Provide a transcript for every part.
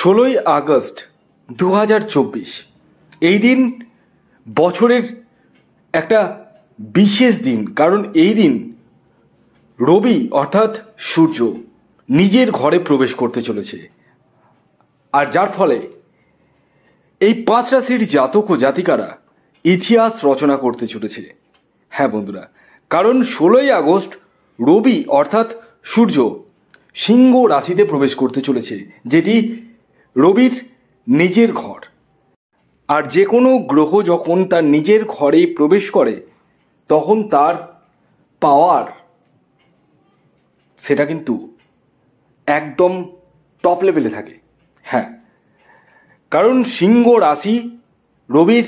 16ই August 2024 এই দিন বছরের একটা বিশেষ দিন। কারণ এই দিন রবি অর্থাৎ সূর্য নিজের ঘরে প্রবেশ করতে চলেছে, আর যার ফলে এই 5 রাশির জাতক ও জাতিকারা ইতিহাস রচনা করতে চলেছে। হ্যাঁ বন্ধুরা, কারণ 16ই আগস্ট রবি অর্থাৎ সূর্য সিংহ রাশিতে প্রবেশ করতে চলেছে, যেটি রবির নিজের ঘর। আর যে কোনো গ্রহ যখন তার নিজের ঘরে প্রবেশ করে তখন তার পাওয়ার সেটা কিন্তু একদম টপ লেভেলে থাকে। হ্যাঁ, কারণ সিংহ রাশি রবির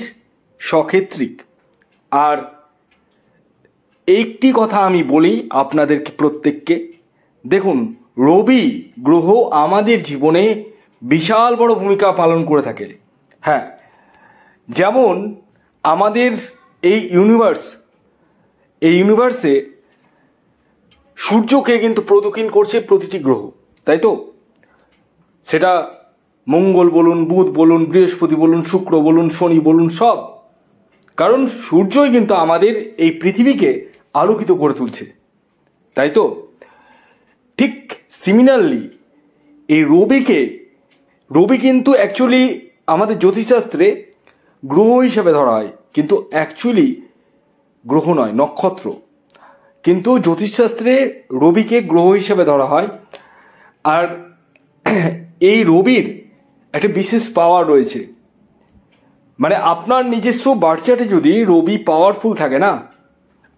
সক্ষেত্রিক। আর একটি কথা আমি বলি আপনাদেরকে প্রত্যেককে, দেখুন রবি গ্রহ আমাদের জীবনে বিশাল বড় ভূমিকা পালন করে থাকে। হ্যাঁ, যেমন আমাদের এই ইউনিভার্সে সূর্যকে কিন্তু প্রদক্ষিণ করছে প্রতিটি গ্রহ, তাই তো? সেটা মঙ্গল বলুন, বুধ বলুন, বৃহস্পতি বলুন, শুক্র বলুন, শনি বলুন, সব। কারণ সূর্যই কিন্তু আমাদের এই পৃথিবীকে আলোকিত করে তুলছে, তাই তো? ঠিক সিমিলারলি এই রবি কিন্তু অ্যাকচুয়ালি আমাদের জ্যোতিষশাস্ত্রে গ্রহ হিসেবে ধরা হয়, কিন্তু অ্যাকচুয়ালি গ্রহ নয়, নক্ষত্র। কিন্তু জ্যোতিষশাস্ত্রে রবিকে গ্রহ হিসেবে ধরা হয়। আর এই রবির একটা বিশেষ পাওয়ার রয়েছে, মানে আপনার নিজস্ব বার্থ চার্টে যদি রবি পাওয়ারফুল থাকে না,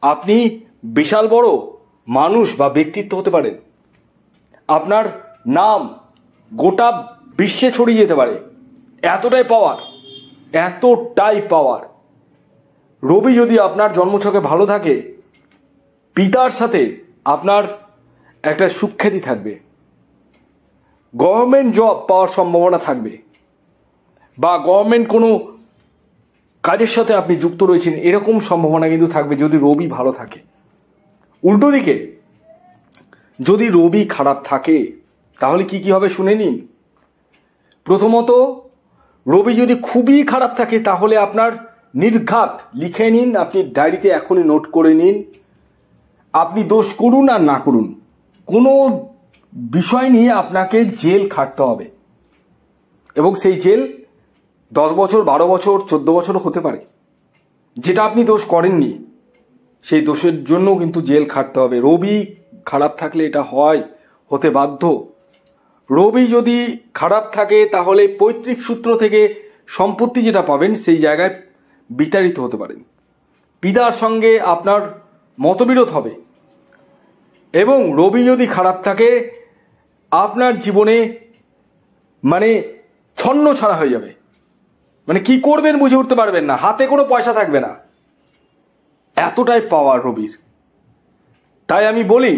আপনি বিশাল বড় মানুষ বা ব্যক্তিত্ব হতে পারেন। আপনার নাম গোটা বিশ্বে ছড়িয়ে যেতে পারে, এতটাই পাওয়ার। রবি যদি আপনার জন্মছকে ভালো থাকে, পিতার সাথে আপনার একটা সুখ্যাতি থাকবে, গভর্নমেন্ট জব পাওয়ার সম্ভাবনা থাকবে, বা গভর্নমেন্ট কোনো কাজের সাথে আপনি যুক্ত রয়েছেন এরকম সম্ভাবনা কিন্তু থাকবে যদি রবি ভালো থাকে। উল্টো দিকে যদি রবি খারাপ থাকে তাহলে কি হবে শুনে নিন। প্রথমত, রবি যদি খুবই খারাপ থাকে তাহলে আপনার নির্ঘাত লিখে নিন, আপনি ডায়েরিতে এখনই নোট করে নিন। আপনি দোষ করুন আর না করুন, কোনো বিষয় নিয়ে আপনাকে জেল খাটতে হবে, এবং সেই জেল 10 বছর, 12 বছর, 14 বছরও হতে পারে। যেটা আপনি দোষ করেননি সেই দোষের জন্য কিন্তু জেল খাটতে হবে। রবি খারাপ থাকলে এটা হতে বাধ্য। রবি যদি খারাপ থাকে তাহলে পৈতৃক সূত্র থেকে সম্পত্তি যেটা পাবেন সেই জায়গায় বিতাড়িত হতে পারেন, পিতার সঙ্গে আপনার মতবিরোধ হবে। এবং রবি যদি খারাপ থাকে আপনার জীবনে মানে ছন্ন ছাড়া হয়ে যাবে, মানে কি করবেন বুঝে উঠতে পারবেন না, হাতে কোনো পয়সা থাকবে না, এতটাই পাওয়ার রবির। তাই আমি বলি,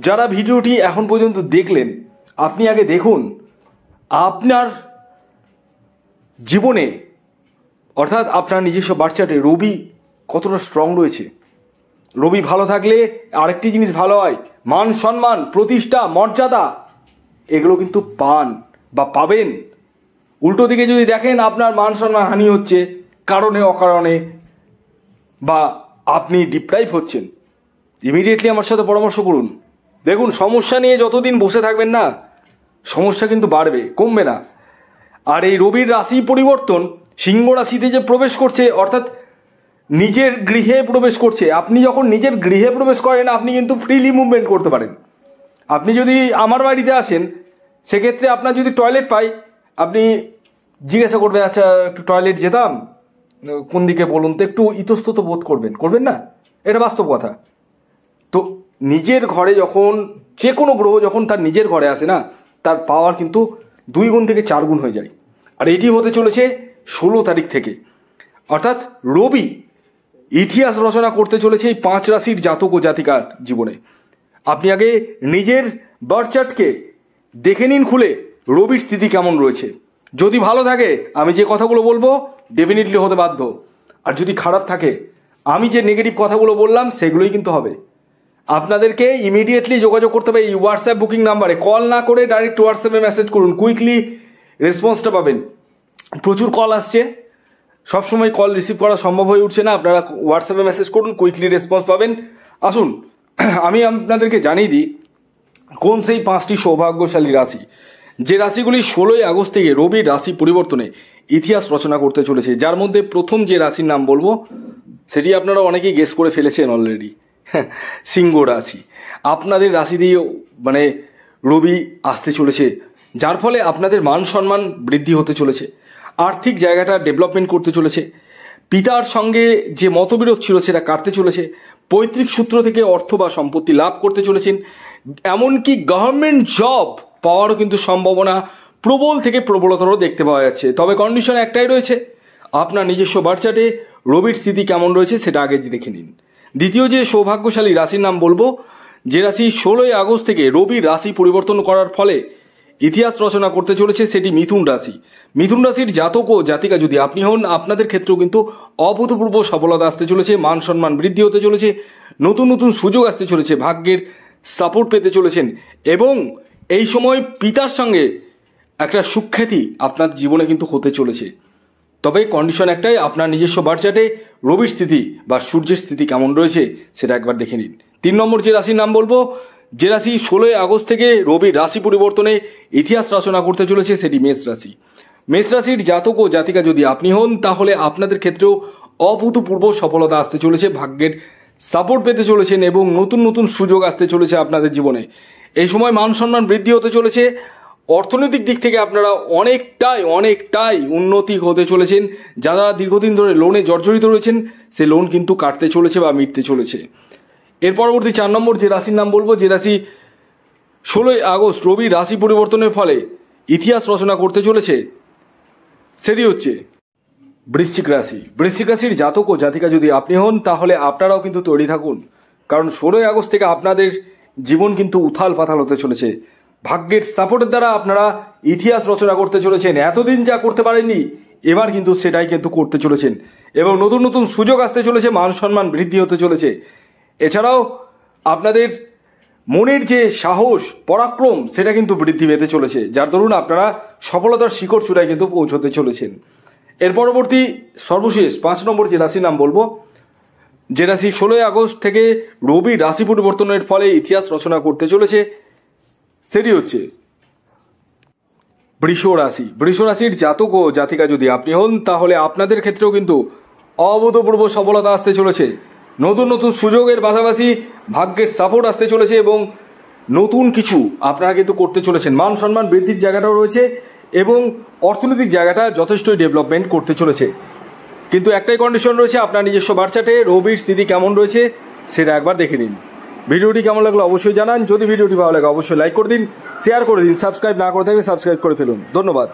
যারা ভিডিওটি এখন পর্যন্ত দেখলেন, আপনি আগে দেখুন আপনার জীবনে অর্থাৎ আপনার নিজস্ব বার্থ চার্টে রবি কতটা স্ট্রং রয়েছে। রবি ভালো থাকলে আরেকটি জিনিস ভালো হয়, মান সম্মান, প্রতিষ্ঠা, মর্যাদা, এগুলো কিন্তু পাবেন। উল্টো দিকে যদি দেখেন আপনার মান সম্মান হানি হচ্ছে কারণে অকারণে, বা আপনি ডিপ্রাইভ হচ্ছেন, ইমিডিয়েটলি আমার সাথে পরামর্শ করুন। দেখুন, সমস্যা নিয়ে যতদিন বসে থাকবেন না, সমস্যা কিন্তু বাড়বে, কমবে না। আর এই রবির রাশি পরিবর্তন সিংহ রাশিতে যে প্রবেশ করছে, অর্থাৎ নিজের গৃহে প্রবেশ করছে। আপনি যখন নিজের গৃহে প্রবেশ করেন আপনি কিন্তু ফ্রিলি মুভমেন্ট করতে পারেন। আপনি যদি আমার বাড়িতে আসেন, সেক্ষেত্রে আপনার যদি টয়লেট পাই, আপনি জিজ্ঞাসা করবেন, আচ্ছা একটু টয়লেট যেতাম, কোন দিকে বলুন তো, একটু ইতস্তত বোধ করবেন না? এটা বাস্তব কথা। তো নিজের ঘরে যখন যে কোনো গ্রহ যখন তার নিজের ঘরে আসে না, তার পাওয়ার কিন্তু 2 গুণ থেকে 4 গুণ হয়ে যায়। আর এটি হতে চলেছে 16 তারিখ থেকে, অর্থাৎ রবি ইতিহাস রচনা করতে চলেছে এই 5 রাশির জাতক ও জাতিকার জীবনে। আপনি আগে নিজের বার্থ চার্টকে দেখে নিন খুলে, রবির স্থিতি কেমন রয়েছে। যদি ভালো থাকে আমি যে কথাগুলো বলবো ডেফিনেটলি হতে বাধ্য, আর যদি খারাপ থাকে আমি যে নেগেটিভ কথাগুলো বললাম সেগুলোই কিন্তু হবে। আপনাদেরকে ইমিডিয়েটলি যোগাযোগ করতে হবে এই হোয়াটসঅ্যাপ বুকিং নাম্বারে। কল না করে ডাইরেক্ট হোয়াটসঅ্যাপে মেসেজ করুন, কুইকলি রেসপন্সটা পাবেন। প্রচুর কল আসছে, সবসময় কল রিসিভ করা সম্ভব হয়ে উঠছে না, আপনারা হোয়াটসঅ্যাপে মেসেজ করুন, কুইকলি রেসপন্স পাবেন। আসুন আমি আপনাদেরকে জানিয়ে দিই কোন সেই 5টি সৌভাগ্যশালী রাশি, যে রাশিগুলি 16ই আগস্ট থেকে রবির রাশি পরিবর্তনে ইতিহাস রচনা করতে চলেছে। যার মধ্যে প্রথম যে রাশির নাম বলবো সেটি আপনারা অনেকেই গেস করে ফেলেছেন অলরেডি, সিংহ রাশি। আপনাদের রাশি দিয়ে মানে রবি আসতে চলেছে, যার ফলে আপনাদের মান সম্মান বৃদ্ধি হতে চলেছে, আর্থিক জায়গাটা ডেভেলপমেন্ট করতে চলেছে, পিতার সঙ্গে যে মতবিরোধ ছিল সেটা কাটতে চলেছে, পৈতৃক সূত্র থেকে অর্থ বা সম্পত্তি লাভ করতে চলেছেন, এমনকি গভর্নমেন্ট জব পাওয়ারও কিন্তু সম্ভাবনা প্রবল থেকে প্রবলতর দেখতে পাওয়া যাচ্ছে। তবে কন্ডিশন একটাই রয়েছে, আপনার নিজস্ব বার্থ চার্টে রবির স্থিতি কেমন রয়েছে সেটা আগে দেখে নিন। দ্বিতীয় যে সৌভাগ্যশালী রাশির নাম বলবো, যে রাশি 16ই আগস্ট থেকে রবির রাশি পরিবর্তন করার ফলে ইতিহাস রচনা করতে চলেছে, সেটি মিথুন রাশি। মিথুন রাশির জাতক ও জাতিকা যদি আপনি হন, আপনাদের ক্ষেত্রেও কিন্তু অভূতপূর্ব সফলতা আসতে চলেছে, মান সম্মান বৃদ্ধি হতে চলেছে, নতুন নতুন সুযোগ আসতে চলেছে, ভাগ্যের সাপোর্ট পেতে চলেছেন এবং এই সময় পিতার সঙ্গে একটা সুখ্যাতি আপনার জীবনে কিন্তু হতে চলেছে। তবে কন্ডিশন একটাই, আপনার নিজস্ব বার্থ চার্টে রবির স্থিতি বা সূর্যের স্থিতি কেমন রয়েছে সেটা একবার দেখে নিন। 3 নম্বর যে রাশির নাম বলবো, যে রাশি 16ই আগস্ট থেকে রবির রাশি পরিবর্তনে ইতিহাস রচনা করতে চলেছে, সেটি মেষ রাশি। মেষ রাশির জাতক ও জাতিকা যদি আপনি হন, তাহলে আপনাদের ক্ষেত্রেও অভূতপূর্ব সফলতা আসতে চলেছে, ভাগ্যের সাপোর্ট পেতে চলেছেন এবং নতুন নতুন সুযোগ আসতে চলেছে আপনাদের জীবনে। এই সময় মান সম্মান বৃদ্ধি হতে চলেছে, অর্থনৈতিক দিক থেকে আপনারা অনেকটাই উন্নতি হতে চলেছেন। যারা দীর্ঘদিন ধরে লোনে জর্জরিত রয়েছেন, সে লোন কিন্তু কাটতে চলেছে বা মিটতে চলেছে। এর পরবর্তী 4 নম্বর যে রাশির নাম বলবো, যে রাশি 16ই আগস্ট রবি রাশি পরিবর্তনের ফলে ইতিহাস রচনা করতে চলেছে, সেটি হচ্ছে বৃশ্চিক রাশি। বৃশ্চিক রাশির জাতক ও জাতিকা যদি আপনি হন, তাহলে আপনারাও কিন্তু তৈরি থাকুন, কারণ 16ই আগস্ট থেকে আপনাদের জীবন কিন্তু উথাল পাথাল হতে চলেছে। ভাগ্যের সাপোর্টের দ্বারা আপনারা ইতিহাস রচনা করতে চলেছেন, এতদিন যা করতে পারেননি এবার কিন্তু সেটাই কিন্তু করতে চলেছেন এবং নতুন নতুন সুযোগ আসতে চলেছে, মান সম্মান বৃদ্ধি হতে চলেছে। এছাড়াও আপনাদের মনের যে সাহস পরাক্রম সেটা কিন্তু বৃদ্ধি পেতে চলেছে, যার দরুন আপনারা সফলতার শিখর চূড়ায় কিন্তু পৌঁছতে চলেছেন। এর পরবর্তী সর্বশেষ 5 নম্বর যে রাশির নাম বলবো, যে রাশি 16ই আগস্ট থেকে রবি রাশি পরিবর্তনের ফলে ইতিহাস রচনা করতে চলেছে, সেটি হচ্ছে বৃষ রাশি। বৃষ রাশির জাতক ও জাতিকা যদি আপনি হন, তাহলে আপনাদের ক্ষেত্রেও কিন্তু অভূতপূর্ব সফলতা আসতে চলেছে, নতুন নতুন সুযোগের পাশাপাশি ভাগ্যের সাপোর্ট আসতে চলেছে এবং নতুন কিছু আপনারা কিন্তু করতে চলেছেন। মান সম্মান বৃদ্ধির জায়গাটাও রয়েছে এবং অর্থনৈতিক জায়গাটা যথেষ্টই ডেভেলপমেন্ট করতে চলেছে। কিন্তু একটাই কন্ডিশন রয়েছে, আপনার নিজস্ব বার্থ চার্টে রবির স্থিতি কেমন রয়েছে সেটা একবার দেখে নিন। ভিডিওটি কেমন লাগলো অবশ্যই জানান, যদি ভিডিওটি ভালো লাগে অবশ্যই লাইক করে দিন, শেয়ার করে দিন, সাবস্ক্রাইব না করে থাকলে সাবস্ক্রাইব করে ফেলুন। ধন্যবাদ।